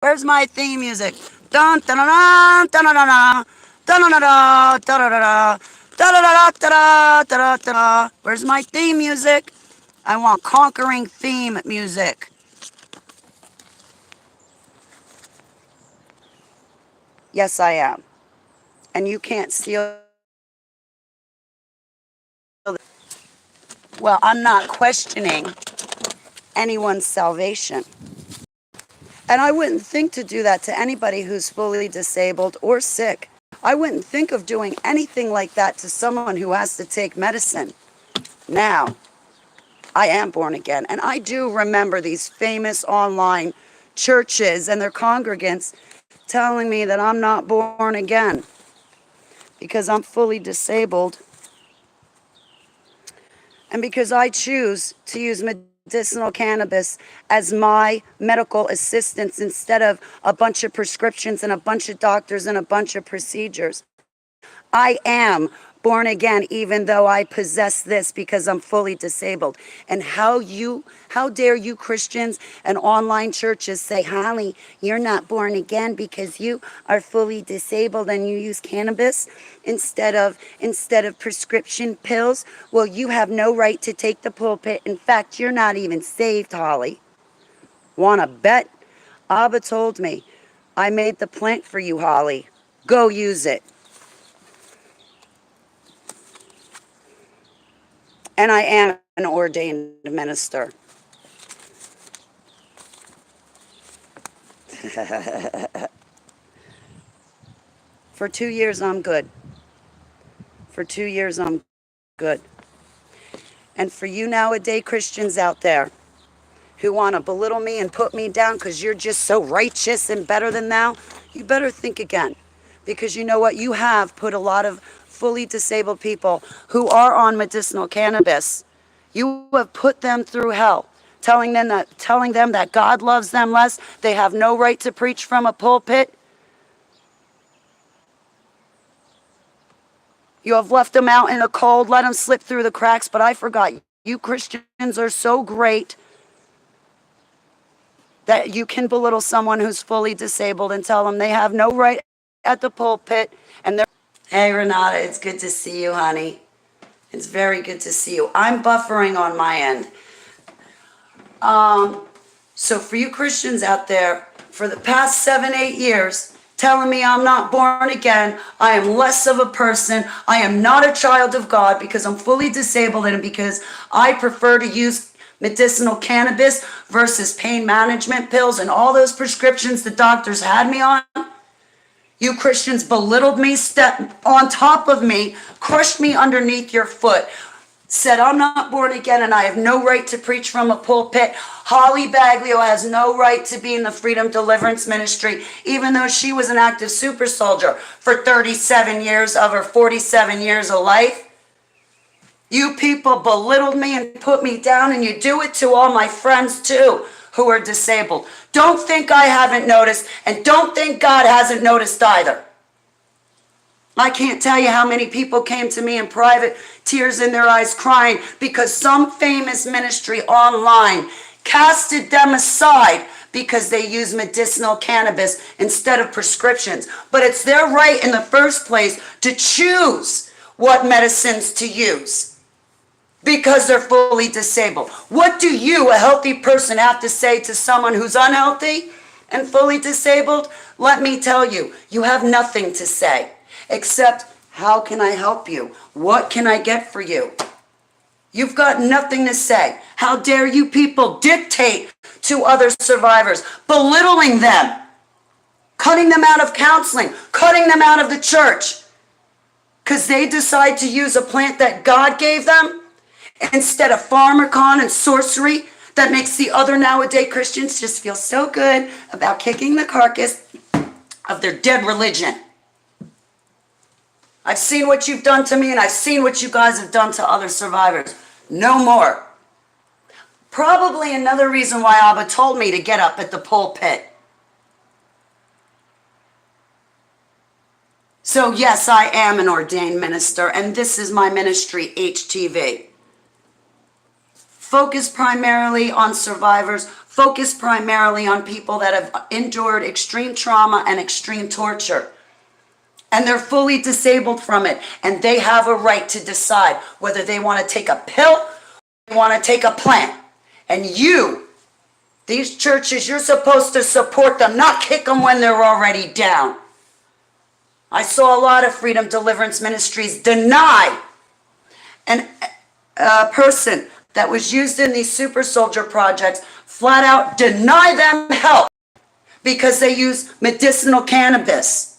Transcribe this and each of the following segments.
Where's my theme music? Dun dun dun dun dun dun dun dun dun dun dun dun dun. Where's my theme music? I want conquering theme music. Yes, I am. And you can't steal. Well, I'm not questioning anyone's salvation. And I wouldn't think to do that to anybody who's fully disabled or sick. I wouldn't think of doing anything like that to someone who has to take medicine. Now, I am born again. And I do remember these famous online churches and their congregants telling me that I'm not born again because I'm fully disabled and because I choose to use medicinal cannabis as my medical assistance instead of a bunch of prescriptions and a bunch of doctors and a bunch of procedures. I am born again even though I possess this because I'm fully disabled. And how dare you Christians and online churches say, Holly, you're not born again because you are fully disabled and you use cannabis instead of prescription pills? Well, you have no right to take the pulpit. In fact, you're not even saved, Holly. Wanna bet? Abba told me, I made the plant for you, Holly. Go use it. And I am an ordained minister. For 2 years, I'm good. For 2 years, I'm good. And for you nowadays Christians out there who want to belittle me and put me down because you're just so righteous and better than thou, you better think again. Because you know what? You have put a lot of fully disabled people who are on medicinal cannabis, you have put them through hell, telling them that God loves them less. They have no right to preach from a pulpit. You have left them out in the cold, let them slip through the cracks. But I forgot, you Christians are so great that you can belittle someone who's fully disabled and tell them they have no right at the pulpit. And they're, hey Renata, it's good to see you, honey. It's very good to see you. I'm buffering on my end. So for you Christians out there, for the past 7-8 years, telling me I'm not born again, I am less of a person, I am not a child of God because I'm fully disabled and because I prefer to use medicinal cannabis versus pain management pills and all those prescriptions the doctors had me on. You Christians belittled me, stepped on top of me, crushed me underneath your foot, said I'm not born again and I have no right to preach from a pulpit. Holly Baglio has no right to be in the Freedom Deliverance Ministry, even though she was an active super soldier for 37 years of her 47 years of life. You people belittled me and put me down, and you do it to all my friends too who are disabled. Don't think I haven't noticed, and don't think God hasn't noticed either. I can't tell you how many people came to me in private, tears in their eyes, crying because some famous ministry online casted them aside because they use medicinal cannabis instead of prescriptions. But it's their right in the first place to choose what medicines to use because they're fully disabled. What do you, a healthy person, have to say to someone who's unhealthy and fully disabled? Let me tell you, you have nothing to say except, how can I help you? What can I get for you? You've got nothing to say. How dare you people dictate to other survivors, belittling them, cutting them out of counseling, cutting them out of the church, because they decide to use a plant that God gave them instead of pharmacon and sorcery that makes the other nowadays Christians just feel so good about kicking the carcass of their dead religion. I've seen what you've done to me, and I've seen what you guys have done to other survivors. No more. Probably another reason why Abba told me to get up at the pulpit. So yes, I am an ordained minister, and this is my ministry, HTV. Focus primarily on survivors, focus primarily on people that have endured extreme trauma and extreme torture. And they're fully disabled from it. And they have a right to decide whether they want to take a pill or they want to take a plant. And you, these churches, you're supposed to support them, not kick them when they're already down. I saw a lot of Freedom Deliverance Ministries deny a person that was used in these super soldier projects, flat out deny them help because they use medicinal cannabis.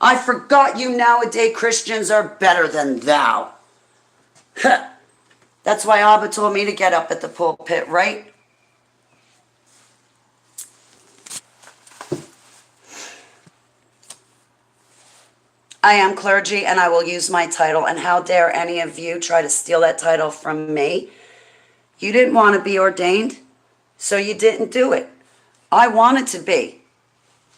I forgot you nowadays Christians are better than thou. That's why Abba told me to get up at the pulpit, right? I am clergy and I will use my title. And how dare any of you try to steal that title from me? You didn't want to be ordained, so you didn't do it. I wanted to be,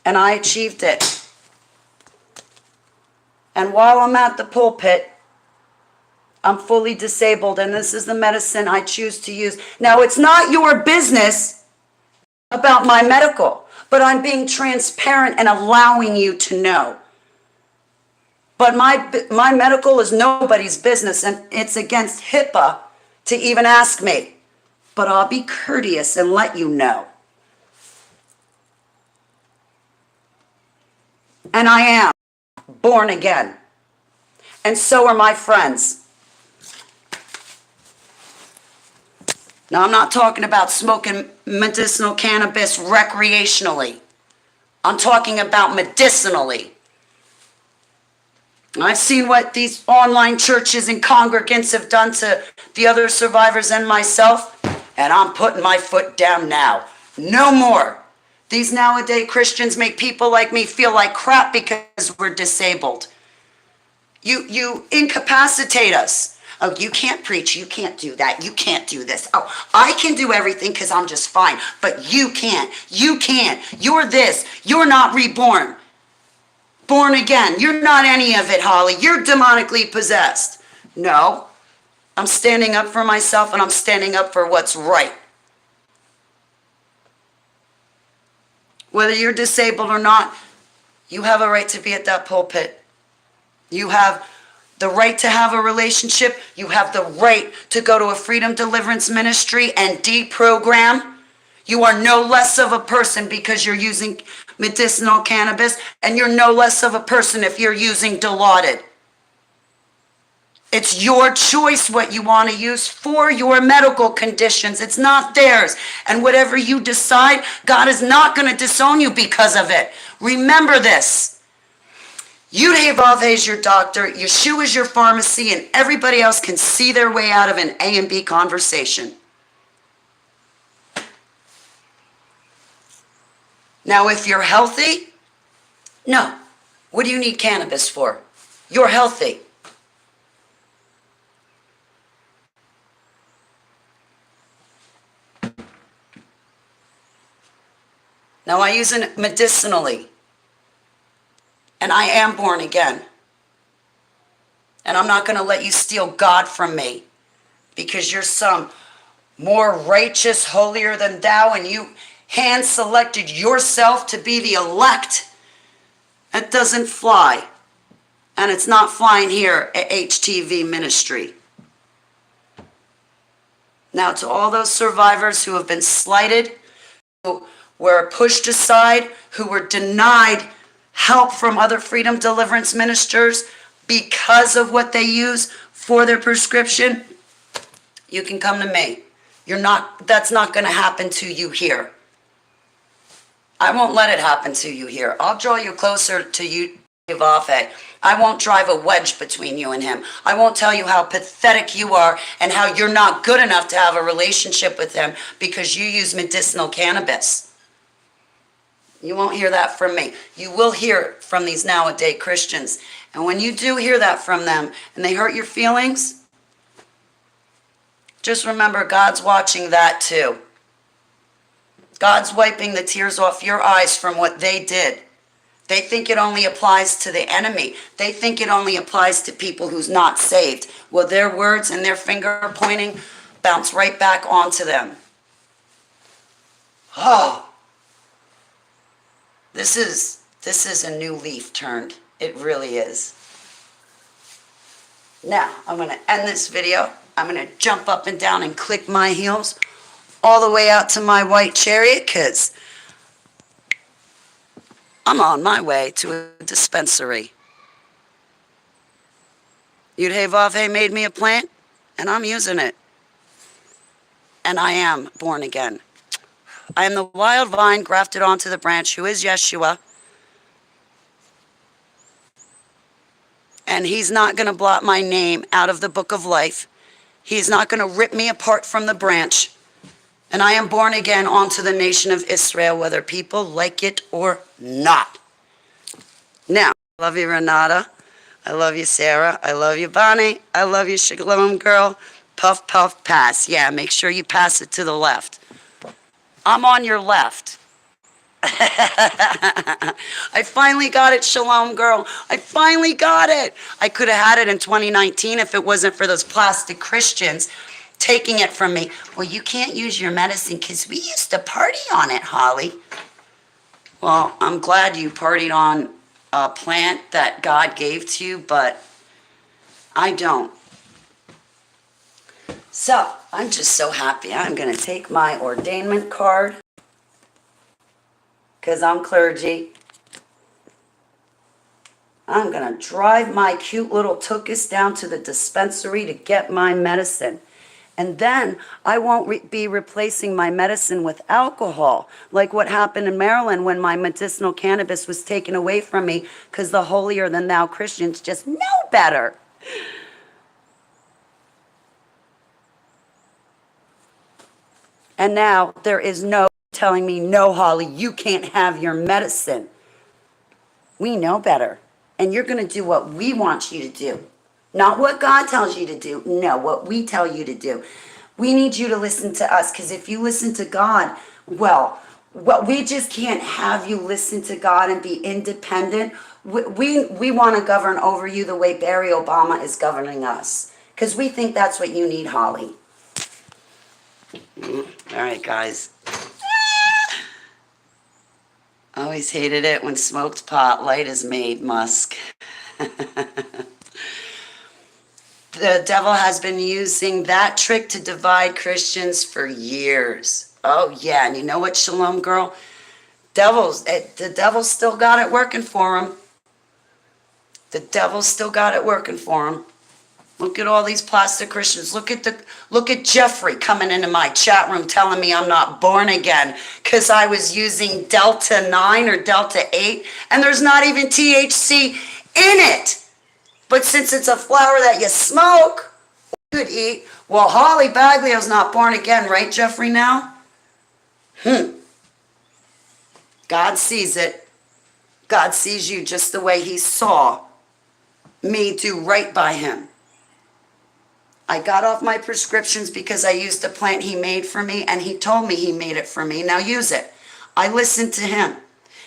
and I achieved it. And while I'm at the pulpit, I'm fully disabled, and this is the medicine I choose to use. Now, it's not your business about my medical, but I'm being transparent and allowing you to know. But my medical is nobody's business, and it's against HIPAA to even ask me. But I'll be courteous and let you know. And I am born again. And so are my friends. Now, I'm not talking about smoking medicinal cannabis recreationally. I'm talking about medicinally. I've seen what these online churches and congregants have done to the other survivors and myself, and I'm putting my foot down now. No more. These nowadays Christians make people like me feel like crap because we're disabled. You incapacitate us. Oh, you can't preach. You can't do that. You can't do this. Oh, I can do everything because I'm just fine. But you can't. You can't. You're this. You're not reborn. Born again. You're not any of it, Holly. You're demonically possessed. No. I'm standing up for myself and I'm standing up for what's right. Whether you're disabled or not, you have a right to be at that pulpit. You have the right to have a relationship. You have the right to go to a Freedom Deliverance Ministry and deprogram. You are no less of a person because you're using medicinal cannabis, and you're no less of a person if you're using Dilaudid. It's your choice what you want to use for your medical conditions. It's not theirs. And whatever you decide, God is not going to disown you because of it. Remember this. Yud-Heh-Vav-Heh is your doctor, Yeshua is your pharmacy, and everybody else can see their way out of an A and B conversation. Now, if you're healthy, no. What do you need cannabis for? You're healthy. Now, I use it medicinally. And I am born again. And I'm not going to let you steal God from me because you're some more righteous, holier than thou, and you hand-selected yourself to be the elect. That doesn't fly. And it's not flying here at HTV Ministry. Now, to all those survivors who have been slighted, who were pushed aside, who were denied help from other Freedom Deliverance ministers because of what they use for their prescription, you can come to me. That's not going to happen to you here. I won't let it happen to you here. I'll draw you closer to Yud-Heh-Vav-Heh. I won't drive a wedge between you and him. I won't tell you how pathetic you are and how you're not good enough to have a relationship with him because you use medicinal cannabis. You won't hear that from me. You will hear it from these nowadays Christians. And when you do hear that from them and they hurt your feelings, just remember God's watching that too. God's wiping the tears off your eyes from what they did. They think it only applies to the enemy. They think it only applies to people who's not saved. Well, their words and their finger pointing bounce right back onto them. Oh, this is a new leaf turned. It really is. Now, I'm going to end this video. I'm going to jump up and down and click my heels all the way out to my white chariot because I'm on my way to a dispensary. Yud Hey Vav Hey made me a plant, and I'm using it. And I am born again. I am the wild vine grafted onto the branch who is Yeshua. And he's not going to blot my name out of the book of life. He's not going to rip me apart from the branch. And I am born again onto the nation of Israel, whether people like it or not. Now, I love you, Renata. I love you, Sarah. I love you, Bonnie. I love you, Shalom girl. Puff, puff, pass. Yeah, make sure you pass it to the left. I'm on your left. I finally got it, Shalom girl. I finally got it. I could have had it in 2019 if it wasn't for those plastic Christians taking it from me. Well, you can't use your medicine because we used to party on it, Holly. Well, I'm glad you partied on a plant that God gave to you, but I don't. So, I'm just so happy. I'm going to take my ordainment card because I'm clergy. I'm going to drive my cute little tuchus down to the dispensary to get my medicine. And then I won't be replacing my medicine with alcohol, like what happened in Maryland when my medicinal cannabis was taken away from me because the holier-than-thou Christians just know better. And now there is no telling me, no, Holly, you can't have your medicine. We know better. And you're going to do what we want you to do. Not what God tells you to do. No, what we tell you to do. We need you to listen to us because if you listen to God, well, we just can't have you listen to God and be independent. We want to govern over you the way Barry Obama is governing us because we think that's what you need, Holly. All right, guys. Always hated it when smoked pot light is made, Musk. The devil has been using that trick to divide Christians for years. Oh, yeah. And you know what, Shalom girl? The devil's still got it working for him. The devil's still got it working for him. Look at all these plastic Christians. Look at Jeffrey coming into my chat room telling me I'm not born again because I was using Delta 9 or Delta 8 and there's not even THC in it. But since it's a flower that you smoke, you could eat. Well, Holly Baglio's not born again, right, Jeffrey, now? God sees it. God sees you just the way he saw me do right by him. I got off my prescriptions because I used a plant he made for me, and he told me he made it for me. Now use it. I listened to him.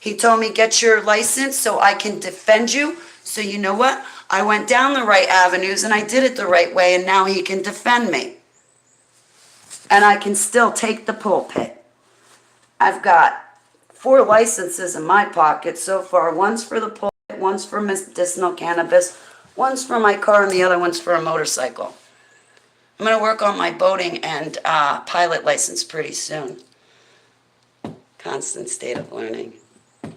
He told me, get your license so I can defend you. So you know what? I went down the right avenues and I did it the right way, and now he can defend me. And I can still take the pulpit. I've got 4 licenses in my pocket so far. One's for the pulpit, one's for medicinal cannabis, one's for my car, and the other one's for a motorcycle. I'm going to work on my boating and pilot license pretty soon. Constant state of learning.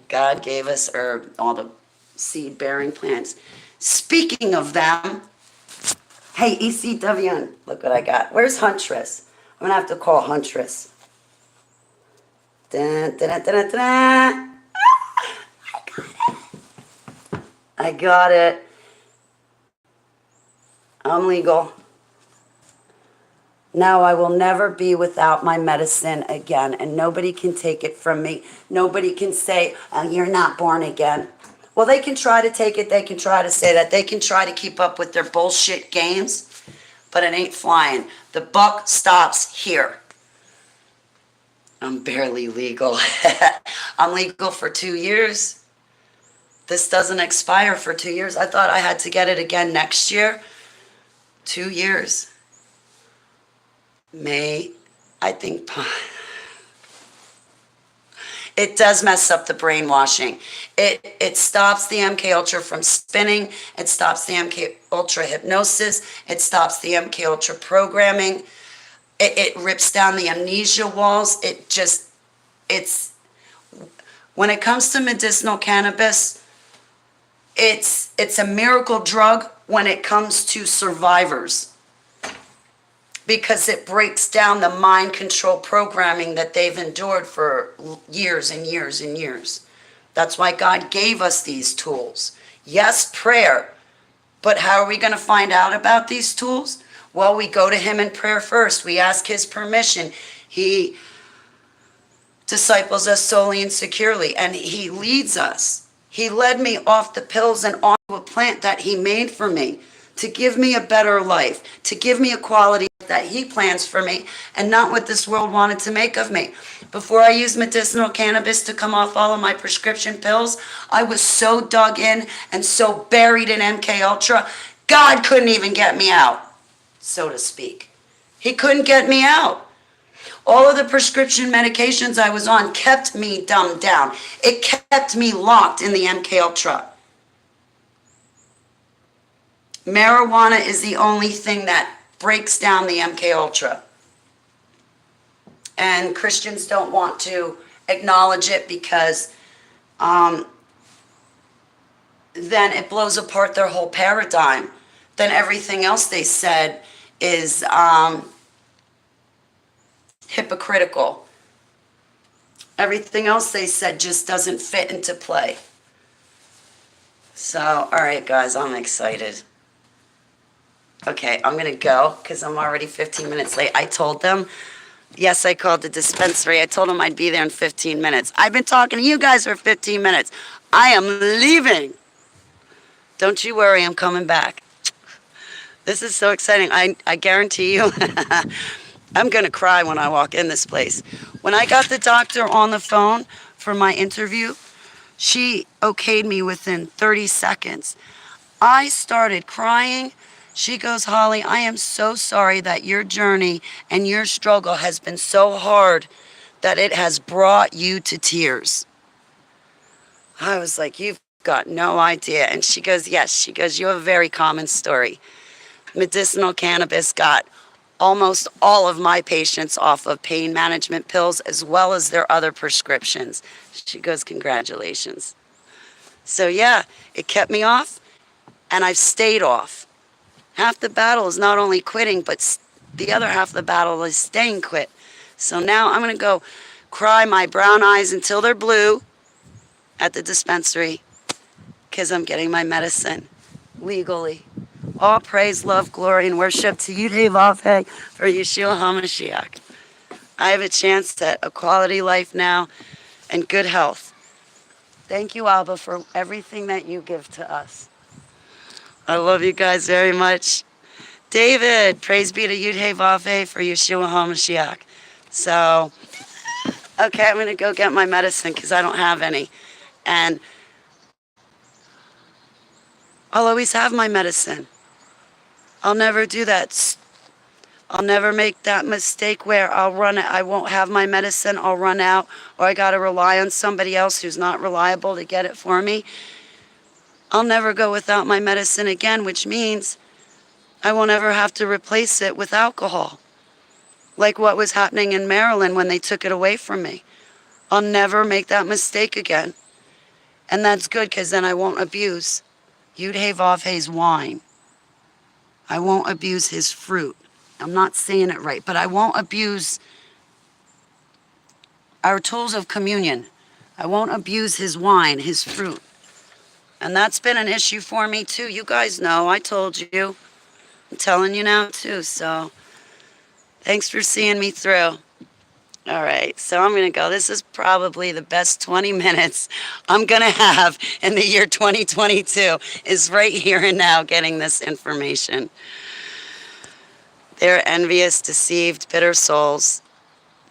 God gave us all the seed-bearing plants. Speaking of them, hey, ECWN, look what I got. Where's Huntress? I'm going to have to call Huntress. Dun, dun, dun, dun, dun. I got it. I'm legal. Now I will never be without my medicine again, and nobody can take it from me. Nobody can say, oh, you're not born again. Well, they can try to take it. They can try to say that. They can try to keep up with their bullshit games, but it ain't flying. The buck stops here. I'm barely legal. I'm legal for 2 years. This doesn't expire for 2 years. I thought I had to get it again next year. 2 years. May, I think, It does mess up the brainwashing. It stops the MK Ultra from spinning. It stops the MK Ultra hypnosis. It stops the MK Ultra programming. It rips down the amnesia walls. It's when it comes to medicinal cannabis, it's a miracle drug when it comes to survivors, because it breaks down the mind control programming that they've endured for years and years and years. That's why God gave us these tools. Yes, prayer, but how are we going to find out about these tools? Well, we go to him in prayer first. We ask his permission. He disciples us solely and securely, and he leads us. He led me off the pills and onto a plant that he made for me to give me a better life, to give me a quality that he plans for me, and not what this world wanted to make of me. Before I used medicinal cannabis to come off all of my prescription pills, I was so dug in and so buried in MK Ultra, God couldn't even get me out, so to speak. He couldn't get me out. All of the prescription medications I was on kept me dumbed down. It kept me locked in the MK Ultra. Marijuana is the only thing that breaks down the MK Ultra. And Christians don't want to acknowledge it because then it blows apart their whole paradigm. Then everything else they said is hypocritical. Everything else they said just doesn't fit into play. So, all right, guys, I'm excited. Okay, I'm going to go because I'm already 15 minutes late. I told them, yes, I called the dispensary. I told them I'd be there in 15 minutes. I've been talking to you guys for 15 minutes. I am leaving. Don't you worry, I'm coming back. This is so exciting. I guarantee you, I'm going to cry when I walk in this place. When I got the doctor on the phone for my interview, she okayed me within 30 seconds. I started crying. She goes, Holly, I am so sorry that your journey and your struggle has been so hard that it has brought you to tears. I was like, you've got no idea. And she goes, yes. She goes, you have a very common story. Medicinal cannabis got almost all of my patients off of pain management pills as well as their other prescriptions. She goes, congratulations. So yeah, it kept me off and I've stayed off. Half the battle is not only quitting, but the other half of the battle is staying quit. So now I'm going to go cry my brown eyes until they're blue at the dispensary because I'm getting my medicine legally. All praise, love, glory, and worship to Yud-Heh-Vav-Heh for Yeshua HaMashiach. I have a chance at a quality life now and good health. Thank you, Abba, for everything that you give to us. I love you guys very much. David, praise be to Yud-Heh-Vav-Heh for Yeshua HaMashiach. So, okay, I'm going to go get my medicine because I don't have any. And I'll always have my medicine. I'll never do that. I'll never make that mistake where I'll run it. I won't have my medicine. I'll run out, or I got to rely on somebody else who's not reliable to get it for me. I'll never go without my medicine again, which means I won't ever have to replace it with alcohol, like what was happening in Maryland when they took it away from me. I'll never make that mistake again. And that's good because then I won't abuse Yud-Heh-Vav-Heh's wine. I won't abuse his fruit. I'm not saying it right, but I won't abuse our tools of communion. I won't abuse his wine, his fruit. And that's been an issue for me too. You guys know, I told you. I'm telling you now too, so thanks for seeing me through. All right, so I'm going to go. This is probably the best 20 minutes I'm going to have in the year 2022 is right here and now getting this information. They're envious, deceived, bitter souls.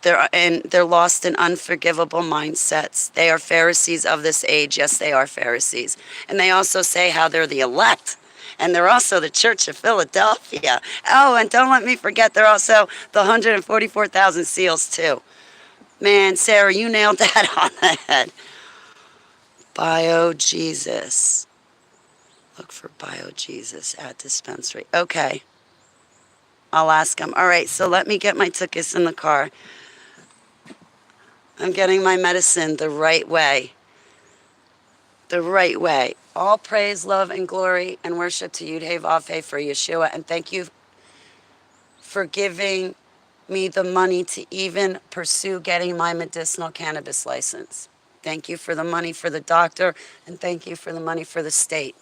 They're lost in unforgivable mindsets. They are Pharisees of this age. Yes, they are Pharisees. And they also say how they're the elect. And they're also the Church of Philadelphia. Oh, and don't let me forget, they're also the 144,000 seals too. Man, Sarah, you nailed that on the head. Bio Jesus. Look for Bio Jesus at dispensary. Okay. I'll ask him. All right, so let me get my tickets in the car. I'm getting my medicine the right way. The right way. All praise, love, and glory and worship to Yud Hey Vav Hey for Yeshua. And thank you for giving me the money to even pursue getting my medicinal cannabis license. Thank you for the money for the doctor, and thank you for the money for the state.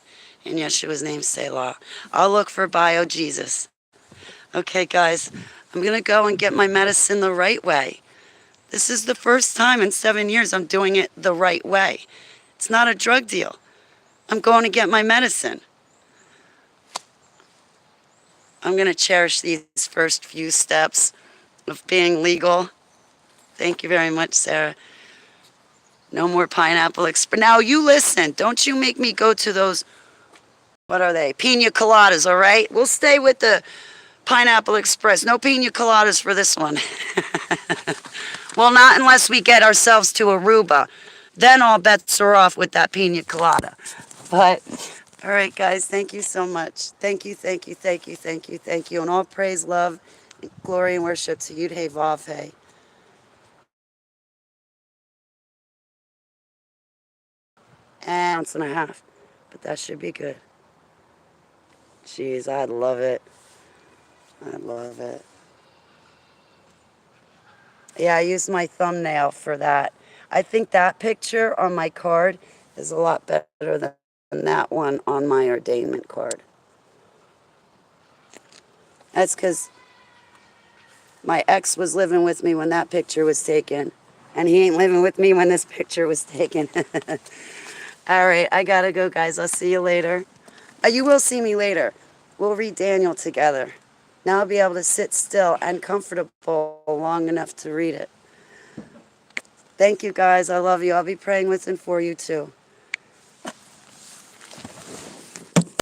In Yeshua's name, Selah. I'll look for Bio Jesus. Okay, guys, I'm going to go and get my medicine the right way. This is the first time in 7 years I'm doing it the right way. It's not a drug deal. I'm going to get my medicine. I'm going to cherish these first few steps of being legal. Thank you very much, Sarah. No more Pineapple Express. Now, you listen. Don't you make me go to those, what are they? Pina coladas, all right? We'll stay with the Pineapple Express. No pina coladas for this one. Well, not unless we get ourselves to Aruba. Then all bets are off with that pina colada. But, all right, guys, thank you so much. Thank you, thank you, thank you, thank you, thank you. And all praise, love, glory, and worship to Yud Hey Vav Hey. And ounce and a half. But that should be good. Jeez, I love it. I love it. Yeah, I used my thumbnail for that. I think that picture on my card is a lot better than that one on my ordainment card. That's because my ex was living with me when that picture was taken. And he ain't living with me when this picture was taken. All right, I gotta go, guys. I'll see you later. You will see me later. We'll read Daniel together. Now I'll be able to sit still and comfortable long enough to read it. Thank you, guys. I love you. I'll be praying with and for you, too.